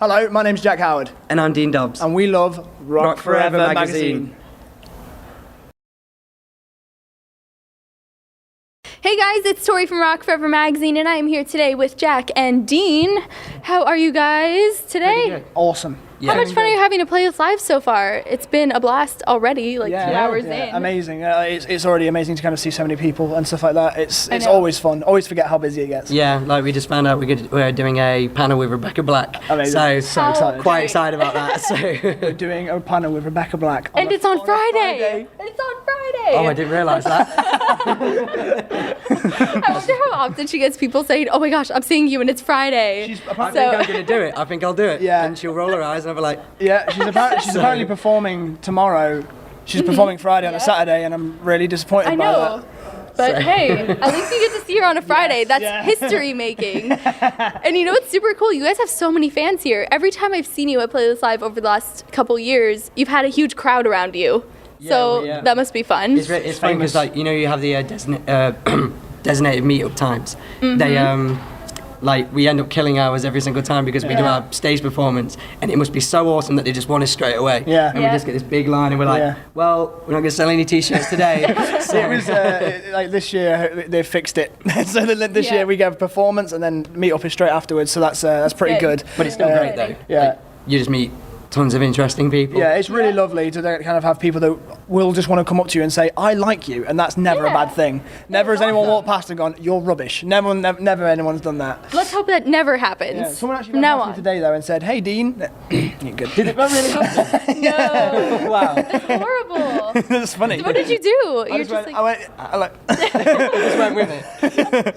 Hello, my name's Jack Howard. And I'm Dean Dobbs. And we love Rock Forever magazine. Hey guys, it's Tori from Rock Forever Magazine, and I am here today with Jack and Dean. How are you guys today? Awesome. How much fun are you having to play this live so far? It's been a blast already, 2 hours in. Amazing. It's already amazing to kind of see so many people and stuff like that. It's always fun. Always forget how busy it gets. Yeah, like we just found out we're doing a panel with Rebecca Black. Amazing. So excited. Quite excited about that. So we're doing a panel with Rebecca Black. And it's on Friday. It's on Friday. Oh, I didn't realise that. I wonder how often she gets people saying, "Oh my gosh, I'm seeing you," and it's Friday. I think I'm going to do it. I think I'll do it. Yeah. And she'll roll her eyes and I'll be like... Yeah, she's apparently performing tomorrow. She's performing Friday on a Saturday, and I'm really disappointed I by know. that. But hey, at least you get to see her on a Friday. That's history making. And you know what's super cool? You guys have so many fans here. Every time I've seen you at Play This Live over the last couple years, you've had a huge crowd around you. So that must be fun. It's funny because, like, you know, you have the designated meetup times. They we end up killing ours every single time because we do our stage performance, and it must be so awesome that they just want us straight away. Yeah. And we just get this big line, and we're like, well, we're not going to sell any t-shirts today. So it was like this year they fixed it. So this year we get a performance and then meetup is straight afterwards. So that's pretty good. But it's still great though. Yeah. Like, you just meet tons of interesting people. Yeah, it's really lovely to kind of have people that will just want to come up to you and say, "I like you," and that's never a bad thing. Never has anyone walked past and gone, "You're rubbish." Never anyone's done that. Let's hope that never happens. Yeah, someone actually from now asked me on today though and said, "Hey Dean," you're good. Did it really happen? No. Wow. That's horrible. That's funny. What did you do? I just Just went with it.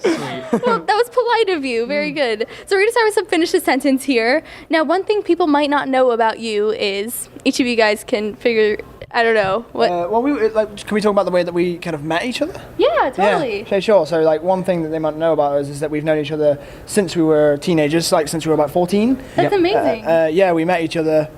Sweet. Well, that was polite of you. Very good. So we're going to start with some finish the sentence here. Now, one thing people might not know about you is each of you guys can figure, I don't know, what... can we talk about the way that we kind of met each other? Yeah, totally. Yeah, sure. So, like, one thing that they might know about us is that we've known each other since we were teenagers, like since we were about 14. That's amazing. We met each other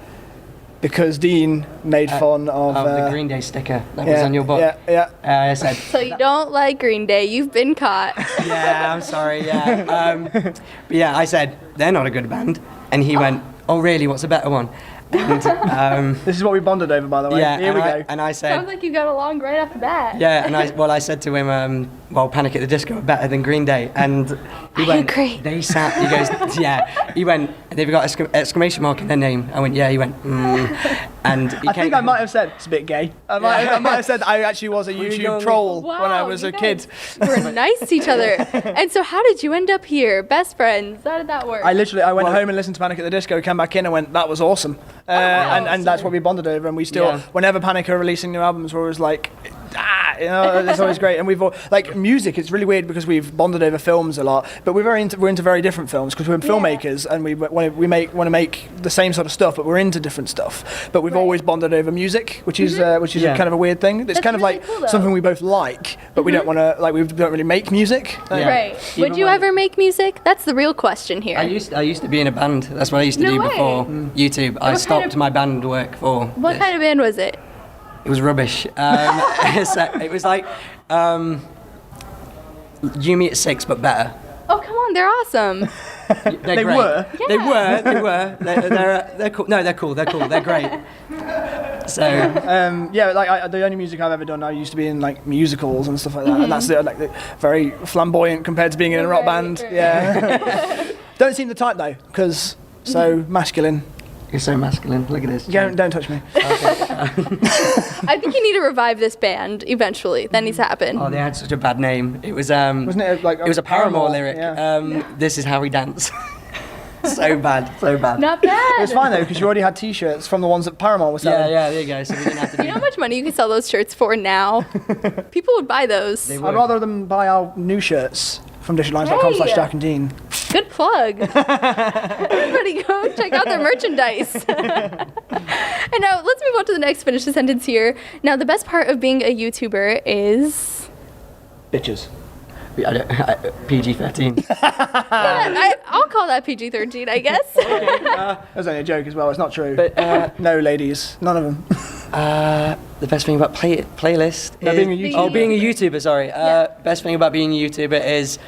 because Dean made fun of the Green Day sticker that was on your book. Yeah. I said. So you don't like Green Day. You've been caught. Yeah, I'm sorry. Yeah. But yeah, I said they're not a good band, and he went, "Oh, really? What's a better one?" And, this is what we bonded over, by the way. Yeah, Here we go. And I said, Sounds like you got along right off the bat. yeah, and I said to him, Panic at the Disco are better than Green Day, and he went, agree. They sat. He goes, yeah. He went, they've got exclamation mark in their name. I went, yeah. He went, and he I think I might have said it's a bit gay. I might have said I actually was a YouTube troll when I was a kid. We're nice to each other. And so how did you end up here? Best friends. How did that work? I went home and listened to Panic at the Disco, came back in and went, that was awesome. And that's what we bonded over, and we still, whenever Panic are releasing new albums, we're always like, it's always great. And we've all, like, music, it's really weird because we've bonded over films a lot, but we're into very different films because we're filmmakers and we want to make the same sort of stuff, but we're into different stuff. But we've always bonded over music, which is kind of a weird thing. It's kind of really like cool, something we both like, but we don't want to, like, we don't really make music. Right. Would you ever make music? That's the real question here. I used to be in a band. That's what I used to do before YouTube. I stopped my band work for What kind of band was it? It was rubbish. It was like Yumi at 6, but better. Oh, come on, they're awesome. They great. Were? Yeah. They were. They're cool. No, they're cool. They're great. So the only music I've ever done, I used to be in like musicals and stuff like that, and that's very flamboyant compared to being in a rock band. Right. Yeah. Don't seem the type though, because so masculine. You're so masculine. Look at this. Don't touch me. I think you need to revive this band eventually. That needs to happen. Oh, they had such a bad name. It was wasn't it like it was a Paramore lyric. Yeah. This is how we dance. So bad. Not bad. It was fine though because you already had T-shirts from the ones that Paramore was selling. Yeah, there you go. So we didn't have to do. You know how much money you can sell those shirts for now? People would buy those. I'd rather them buy our new shirts from dishlines.com/Jack and Dean. Good plug. Everybody go check out their merchandise. And now let's move on to the next finish the sentence here. Now the best part of being a YouTuber is... Bitches. PG-13. I'll call that PG-13, I guess. That's only a joke as well. It's not true. But no, ladies, none of them. The best thing about playlist is being a YouTuber. Oh, being a YouTuber. Sorry. Best thing about being a YouTuber is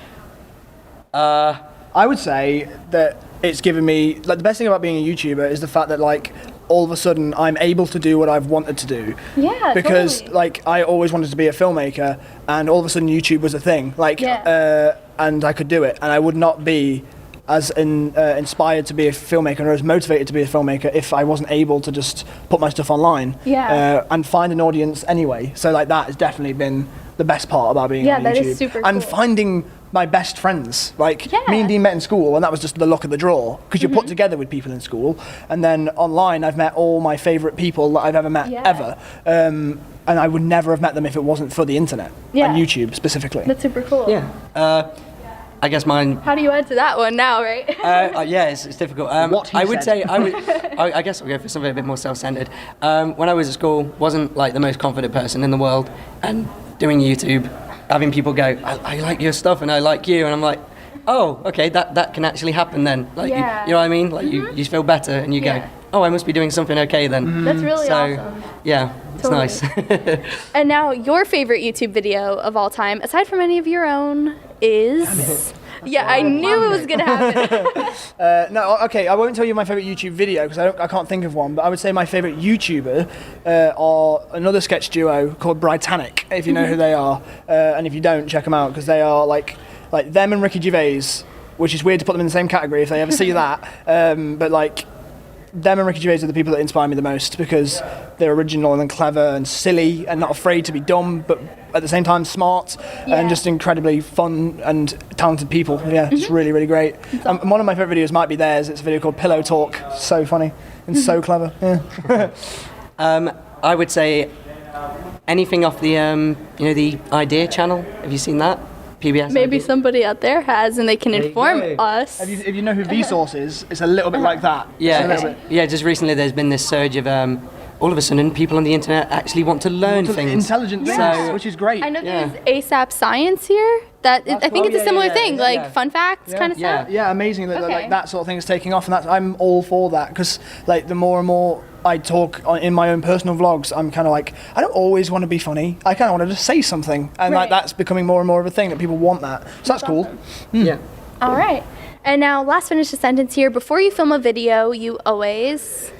I would say that it's given me like the best thing about being a YouTuber is the fact that like all of a sudden I'm able to do what I've wanted to do. Yeah, Because totally. like I always wanted to be a filmmaker, and all of a sudden YouTube was a thing. Like, and I could do it, and I would not be as inspired to be a filmmaker or as motivated to be a filmmaker if I wasn't able to just put my stuff online. And find an audience anyway. So like that has definitely been the best part about being on YouTube. that is super And cool. finding my best friends. Like me and Dean met in school, and that was just the luck of the draw because you're put together with people in school. And then online, I've met all my favourite people that I've ever met ever. And I would never have met them if it wasn't for the internet and YouTube specifically. That's super cool. Yeah. I guess mine. How do you add to that one now, right? Yeah, it's difficult. What he I would said. say I guess I'll go for something a bit more self-centered. When I was at school, wasn't like the most confident person in the world, and doing YouTube, having people go, I like your stuff and I like you, and I'm like, oh, okay, that can actually happen then. Like, you know what I mean? Like you feel better, and you go, oh, I must be doing something okay then. That's really So, awesome. yeah, it's nice. And now your favorite YouTube video of all time, aside from any of your own, is... Yeah, I knew it was gonna happen. No, okay, I won't tell you my favourite YouTube video because I can't think of one, but I would say my favourite YouTuber are another sketch duo called Britannic, if you know who they are. And if you don't, check them out because they are like them and Ricky Gervais, which is weird to put them in the same category if they ever see that. But like, them and Ricky Gervais are the people that inspire me the most because they're original and clever and silly and not afraid to be dumb, but at the same time smart and just incredibly fun and talented people. Yeah, it's really, really great. And one of my favourite videos might be theirs. It's a video called Pillow Talk. So funny and so clever. Yeah. I would say anything off the the Idea channel. Have you seen that? PBS. Maybe Idea? somebody out there has, and they can There you inform go. us. If you know who Vsauce is, it's a little bit like that. It's a Yeah, little bit. yeah. Just recently, there's been this surge of all of a sudden people on the internet actually want to learn things. Intelligent things, So- which is great. I know Yeah. there's ASAP Science here. I think it's a similar thing, like yeah. fun facts kind of Yeah. stuff. Yeah, amazing that Okay. like that sort of thing is taking off, and I'm all for that because like the more and more I talk in my own personal vlogs, I'm kind of like I don't always want to be funny. I kind of want to just say something, and like Right. that's becoming more and more of a thing that people want that. So that's cool. Yeah. All right. And now, last finish the sentence here. Before you film a video, you always...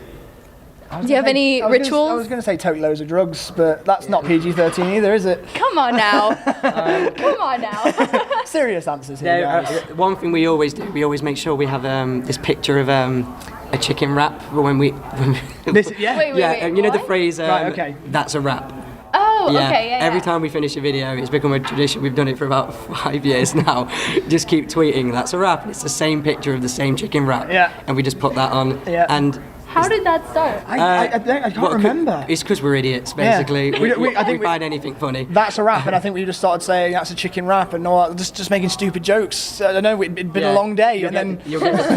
Do you have any I was rituals? going to say take loads of drugs, but that's not PG-13 either, is it? Come on now. Come on now. Serious answers here, Yeah, guys. one thing we always do, we always make sure we have this picture of a chicken wrap when we. Yeah. Wait, yeah, you know the what? phrase. Right, okay. That's a wrap. Oh, Yeah. okay, yeah. Every time we finish a video, it's become a tradition. We've done it for about 5 years now. Just keep tweeting. That's a wrap. It's the same picture of the same chicken wrap. Yeah. And we just put that on. Yeah. And How did that start? I can't well, remember. It's because we're idiots, basically. Yeah. I think we find anything funny. That's a wrap, and I think we just started saying that's a chicken wrap and all that, just making stupid jokes. I don't know, it'd been a long day, You'll and get,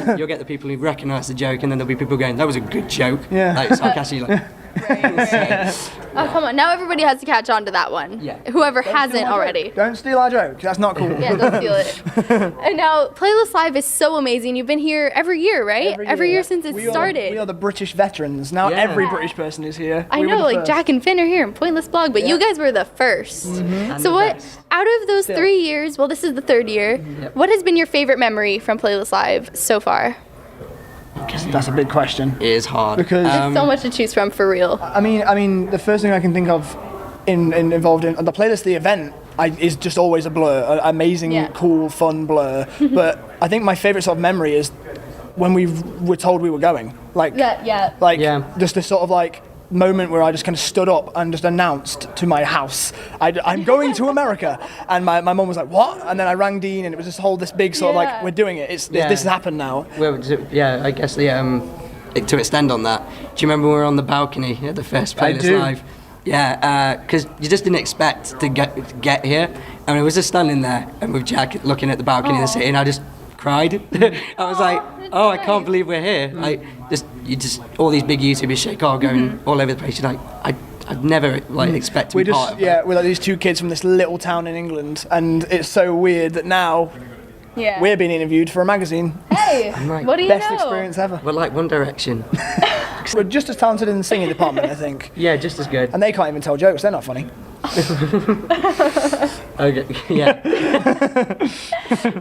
then you'll get the people who recognise the joke, and then there'll be people going, "That was a good joke." Yeah. Like sarcastically, like, Oh, come on. Now everybody has to catch on to that one. Yeah. Whoever Don't hasn't steal our already. joke. Don't steal our joke. That's not cool. Yeah, don't steal it. And now, Playlist Live is so amazing. You've been here every year, right? Every year since it We started. are the British veterans. Now Yeah. every British person is here. I We were know, the like first. Jack and Finn are here in Pointless Blog, but you guys were the first. And So the what, best. out of those 3 years, well, this is the third year, what has been your favorite memory from Playlist Live so far? That's a big question. It is hard. Because- There's so much to choose from, for real. I mean, the first thing I can think of involved in the playlist, the event, is just always a blur, an amazing, Yeah. cool, fun blur. But I think my favorite sort of memory is when we were told we were going. Like, Yeah. Yeah. just this sort of like moment where I just kind of stood up and just announced to my house, I'm going to America. And my mum was like, what? And then I rang Dean, and it was this whole, this big sort of Yeah. like, we're doing it. Yeah. This has happened now. Well, yeah, I guess to extend on that, do you remember when we were on the balcony at the first I Playlist do. Live? Yeah, because you just didn't expect to get here, and it was just standing there, and with Jack looking at the balcony and the city, and I just cried. I was like, oh, I can't believe we're here. Like, all these big YouTubers shake off going all over the place. You're like, I'd never expect to We're be part just, of it. we're like these two kids from this little town in England, and it's so weird that now Yeah. we're being interviewed for a magazine. Hey, like, what do you Best know? experience ever. We're like One Direction. We're just as talented in the singing department, I think. Yeah, just as good. And they can't even tell jokes, they're not funny. Okay, yeah.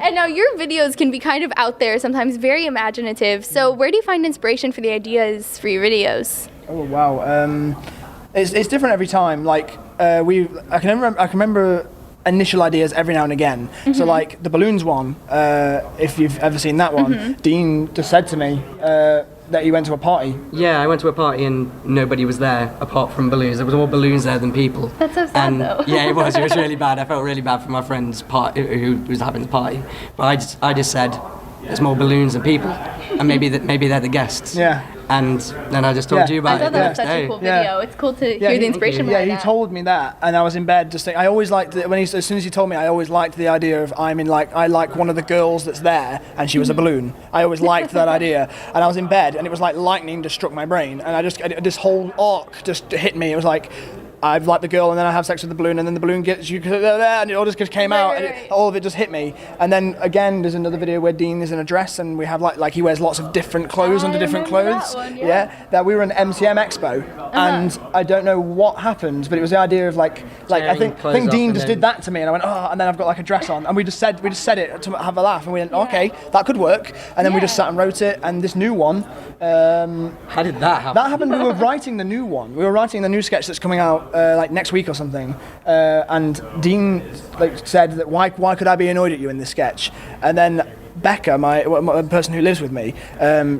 And now your videos can be kind of out there, sometimes very imaginative. So where do you find inspiration for the ideas for your videos? Oh wow, it's different every time. Like I can remember initial ideas every now and again. So like the balloons one, if you've ever seen that one, Dean just said to me that he went to a party. Yeah, I went to a party and nobody was there apart from balloons. There was more balloons there than people. That's so sad, and, though. Yeah, it was. It was really bad. I felt really bad for my friend's party who was having the party. But I just said, there's more balloons than people, and maybe they're the guests. Yeah. And then I just told you I about thought it the that was next such day. a cool video. It's cool to hear the inspiration Yeah, behind he that. told me that, and I was in bed just thinking. I always liked it as soon as he told me. I always liked the idea of I like one of the girls that's there, and she was a balloon. I always liked that idea, and I was in bed, and it was like lightning just struck my brain, and this whole arc just hit me. It was like, I've liked the girl, and then I have sex with the balloon, and then the balloon gets you, and it all just came out, and all of it just hit me. And then again, there's another video where Dean is in a dress, and we have like he wears lots of different clothes under different remember clothes. that one, yeah. That we were in MCM Expo, and I don't know what happened, but it was the idea of like I Tearing think clothes Dean off just and did then- that to me, and I went, oh, and then I've got like a dress on, and we just said it to have a laugh, and we went, okay, that could work, and then we just Yeah. sat and wrote it, and this new one. How did that happen? That happened. We were writing the new one. We were writing the new sketch that's coming out like next week or something. And Dean said that why could I be annoyed at you in this sketch? And then Becca, my person who lives with me,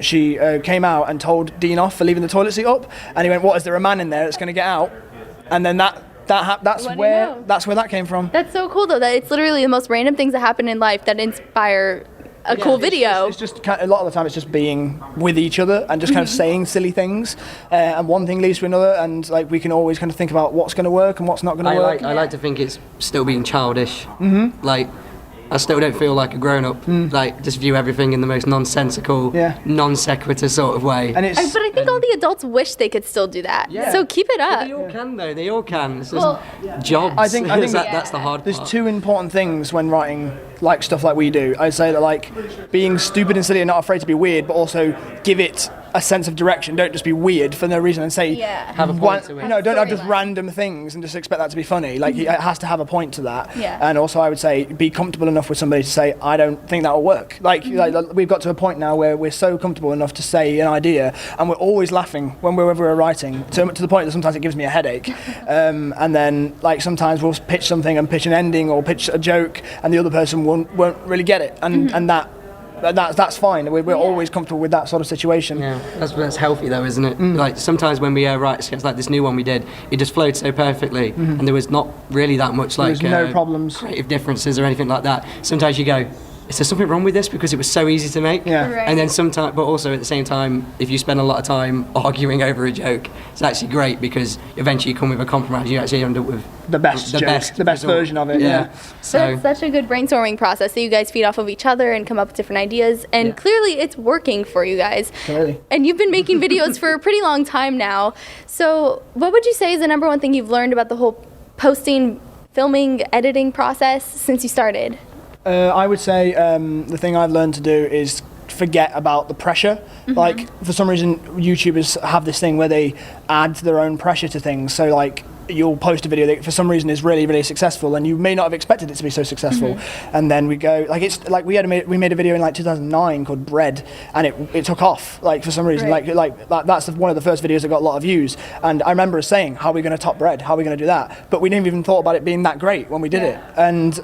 she came out and told Dean off for leaving the toilet seat up. And he went, "What, is there a man in there that's going to get out?" And then that's What do you where know? that came from. That's so cool, though, that it's literally the most random things that happen in life that inspire a cool video. It's just kind of, a lot of the time it's just being with each other and just kind of saying silly things, and one thing leads to another, and like we can always kind of think about what's going to work and what's not going to work. I like to think it's still being childish. Like, I still don't feel like a grown-up. Like, just view everything in the most nonsensical, Yeah. non sequitur sort of way. And it's But I think all the adults wish they could still do that. Yeah. So keep it But up. they all can though. They all can. It's just Well, jobs. I think that's the hard there's part. two important things when writing like stuff like we do. I'd say that like being stupid and silly and not afraid to be weird, but also give it a sense of direction. Don't just be weird for no reason and say Yeah. Have a point to it. No, don't have just Storyline. random things and just expect that to be funny. Like it has to have a point to that. Yeah. And also I would say be comfortable enough with somebody to say I don't think that will work. Like we've got to a point now where we're so comfortable enough to say an idea, and we're always laughing whenever we're writing to the point that sometimes it gives me a headache. And then like sometimes we'll pitch something and pitch an ending or pitch a joke, and the other person won't really get it, and that's fine. We're always comfortable with that sort of situation. Yeah, that's healthy though, isn't it? Like sometimes when we write sketches like this new one we did, it just flowed so perfectly, and there was not really that much like There's no problems. creative differences or anything like that. Sometimes you go, is there something wrong with this because it was so easy to make? Yeah. Right. And then sometimes, but also at the same time, if you spend a lot of time arguing over a joke, it's actually great because eventually you come with a compromise. You actually end up with The best joke, the best result. version of it. Yeah. So That's such a good brainstorming process that you guys feed off of each other and come up with different ideas. And clearly it's working for you guys. Clearly. And you've been making videos for a pretty long time now. So what would you say is the number one thing you've learned about the whole posting, filming, editing process since you started? I would say the thing I've learned to do is forget about the pressure. Like for some reason YouTubers have this thing where they add their own pressure to things. So like you'll post a video that for some reason is really, really successful, and you may not have expected it to be so successful. And then we go like it's like we made a video in like 2009 called Bread, and it took off like for some reason. Right. That's one of the first videos that got a lot of views. And I remember us saying, how are we going to top Bread? How are we going to do that? But we didn't even thought about it being that great when we did it. And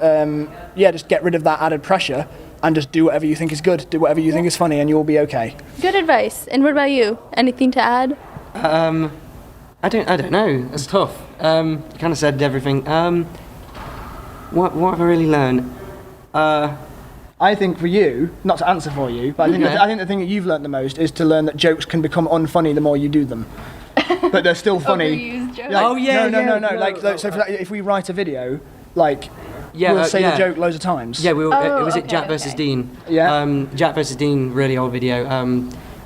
just get rid of that added pressure and just do whatever you think is good. Do whatever you think is funny, and you'll be okay. Good advice. And what about you? Anything to add? I don't know. It's tough. You kind of said everything. What have I really learned? I think for you, not to answer for you, but I think the thing that you've learned the most is to learn that jokes can become unfunny the more you do them. But they're still funny. Overused jokes. Oh, yeah, No. yeah, Like so, if we write a video, like Yeah, we'll say yeah. the joke loads of times. Yeah, Oh, it was okay, Jack versus okay. Dean. Yeah. Jack versus Dean, really old video.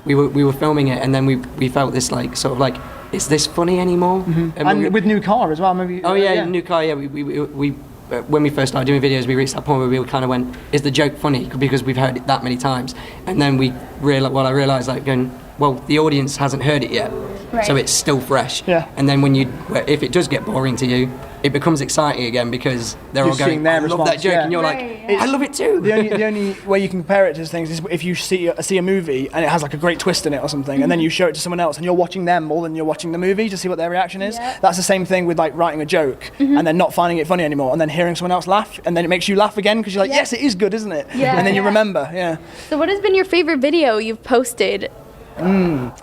We were filming it, and then we felt this like sort of like, is this funny anymore? And with new car as well, maybe. Oh yeah, new car. Yeah, we when we first started doing videos, we reached that point where we kind of went, is the joke funny? Because we've heard it that many times, and then I realised like going, well, the audience hasn't heard it yet, Right. so it's still fresh. Yeah. And then if it does get boring to you, it becomes exciting again because they're You're all going, seeing their I love that response, joke, yeah. and you're Right, like, I love it too. The only way you can compare it to things is if you see a movie and it has like a great twist in it or something, and then you show it to someone else and you're watching them more than you're watching the movie to see what their reaction is. Yeah. That's the same thing with like writing a joke and then not finding it funny anymore, and then hearing someone else laugh, and then it makes you laugh again because you're like, Yeah. yes, it is good, isn't it? Yeah. And then you Yeah. remember. Yeah. So what has been your favorite video you've posted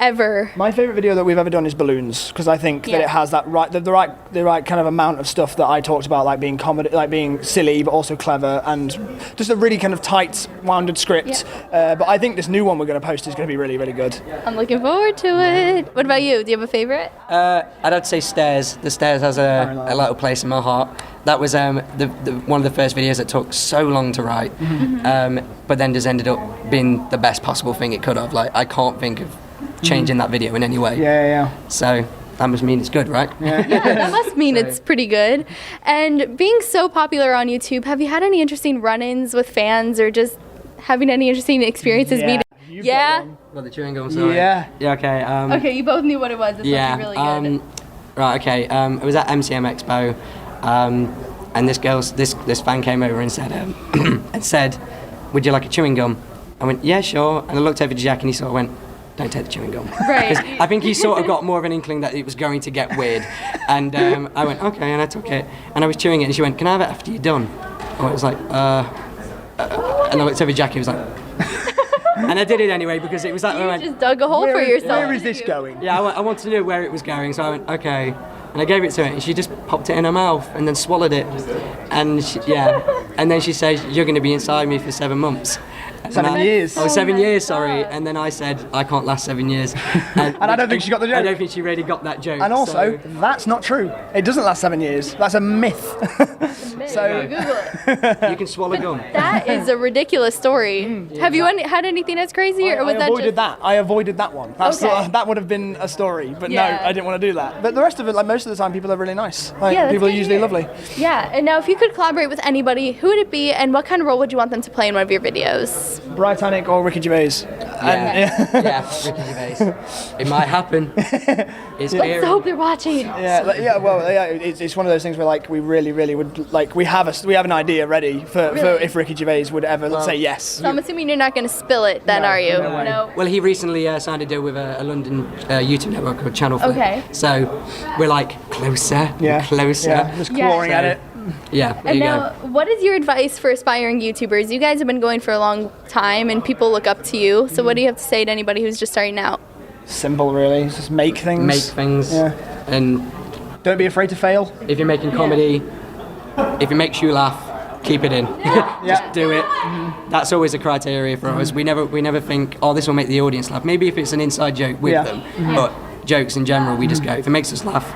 ever? My favorite video that we've ever done is balloons, because I think that Yeah. it has that the right kind of amount of stuff that I talked about, like being comedy, like being silly but also clever, and just a really kind of tight, wounded script. But I think this new one we're going to post is going to be really, really good. I'm looking forward to it. What about you? Do you have a favorite? I'd have to say Stairs. The Stairs has Very nice. a little place in my heart. That was the one of the first videos that took so long to write, but then just ended up being the best possible thing it could have. Like, I can't think of changing that video in any way. Yeah. So that must mean it's good, right? Yeah, that must mean it's pretty good. And being so popular on YouTube, have you had any interesting run-ins with fans, or just having any interesting experiences meeting? You've Yeah. got one. Well, the chewing gum, sorry. Yeah. Yeah, okay. Okay, you both knew what it was. This Yeah. must be really good. Right, okay. It was at MCM Expo, and this fan came over and said, would you like a chewing gum? I went, yeah, sure. And I looked over to Jack and he sort of went, don't take the chewing gum. Right. 'Cause I think he sort of got more of an inkling that it was going to get weird. And I went, okay, and I took it. And I was chewing it and she went, can I have it after you're done? And I was like, and I looked over to Jack, he was like, and I did it anyway because it was that You moment. just dug a hole for yourself. Where is this going? Yeah, I wanted to know where it was going, so I went, okay. And I gave it to her, and she just popped it in her mouth and then swallowed it. And and then she said, you're going to be inside me for 7 months. And 7 years. Oh, 7 my years, sorry. God. And then I said, I can't last 7 years. And I don't think she got the joke. I don't think she really got that joke. And also, so- that's not true. It doesn't last 7 years. That's a myth. So- Google it. you can swallow gum. That is a ridiculous story. Have you had anything as crazy, or was I that avoided just? that. I avoided that one. That's Okay. that would have been a story, but Yeah. no, I didn't want to do that. But the rest of it, like most of the time, people are really nice. Like, Yeah, that's people are good to usually hear. lovely. Yeah. And now, if you could collaborate with anybody, who would it be, and what kind of role would you want them to play in one of your videos? Britannic or Ricky Gervais. Yeah, Ricky Gervais. It might happen. It's Let's airing. hope they're watching. It's one of those things where like we really would like we have an idea ready for Really? if Ricky Gervais would ever say yes. So I'm assuming you're not going to spill it, then, are you? no way. No. Well, he recently signed a deal with a London YouTube network called Channel Flip. Okay. So we're like closer, Yeah, closer. yeah, just Yeah. clawing at So- it. Yeah, there And you now, go. what is your advice for aspiring YouTubers? You guys have been going for a long time, and people look up to you. So, what do you have to say to anybody who's just starting out? Simple, really. Just make things. Make things, Yeah. and Don't be afraid to fail. if you're making comedy, if it makes you laugh, keep it in. Just Yeah. do it. That's always a criteria for us. We never think, oh, this will make the audience laugh. Maybe if it's an inside joke with Yeah. them, but jokes in general, we just go, if it makes us laugh,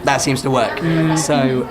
that seems to work. So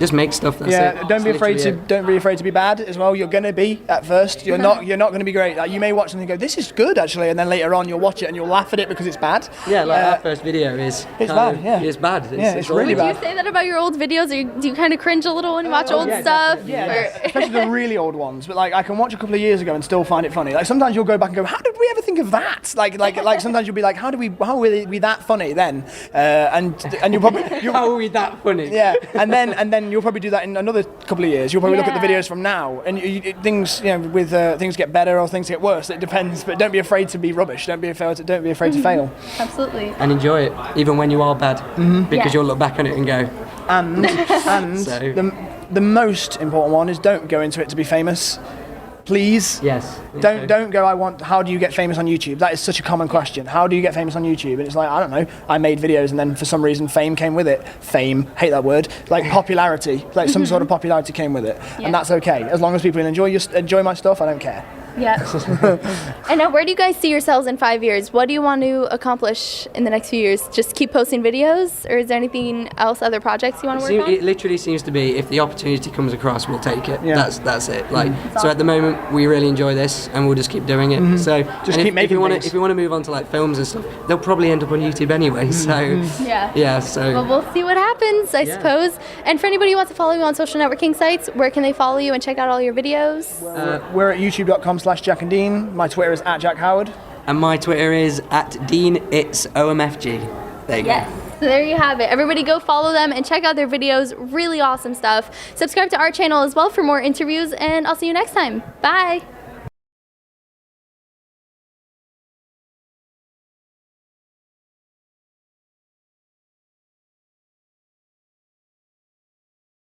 just make stuff. That's Yeah, it. don't That's be afraid to literally it. don't be afraid to be bad as well. You're gonna be at first. You're not going to be great. Like, you may watch something and go, this is good actually, and then later on you'll watch it and you'll laugh at it because it's bad. Yeah, like our first video is. it's kind bad, of- yeah. It's bad. Yeah, it's really Do you bad. say that about your old videos, or do you kind of cringe a little when you watch old yeah, stuff? Yeah, Or- especially the really old ones. But like, I can watch a couple of years ago and still find it funny. Like sometimes you'll go back and go, how did we ever think of that? Like sometimes you'll be like, how were we that funny then? And you'll probably How are we that funny? yeah, and then you'll probably do that in another couple of years. You'll probably look at the Yeah. videos from now, and things with things get better or things get worse. It depends, but don't be afraid to be rubbish. Don't be afraid to fail. Absolutely. And enjoy it, even when you are bad, because Yeah. you'll look back on it and go, And So- the most important one is don't go into it to be famous. Please. yes. Don't go. How do you get famous on YouTube? That is such a common question. How do you get famous on YouTube? And it's like, I don't know. I made videos, and then for some reason, fame came with it. Fame, hate that word. Like popularity, like some sort of popularity came with it, Yeah. and that's okay as long as people enjoy my stuff. I don't care. Yeah. And now, where do you guys see yourselves in 5 years? What do you want to accomplish in the next few years? Just keep posting videos, or is there anything else, other projects you want to work on? It literally seems to be if the opportunity comes across, we'll take it. Yeah. That's it. Like so, at the moment, we really enjoy this, and we'll just keep doing it. So Just and keep making things. If you want to move on to like films and stuff, they'll probably end up on YouTube anyway. So Yeah. yeah. So Well, we'll see what happens, I suppose. And for anybody who wants to follow you on social networking sites, where can they follow you and check out all your videos? We're at youtube.com/JackandDean. My Twitter is @JackHoward. And my Twitter is @DeanIt'sOMFG. There you go. Yes. So there you have it. Everybody go follow them and check out their videos. Really awesome stuff. Subscribe to our channel as well for more interviews, and I'll see you next time. Bye.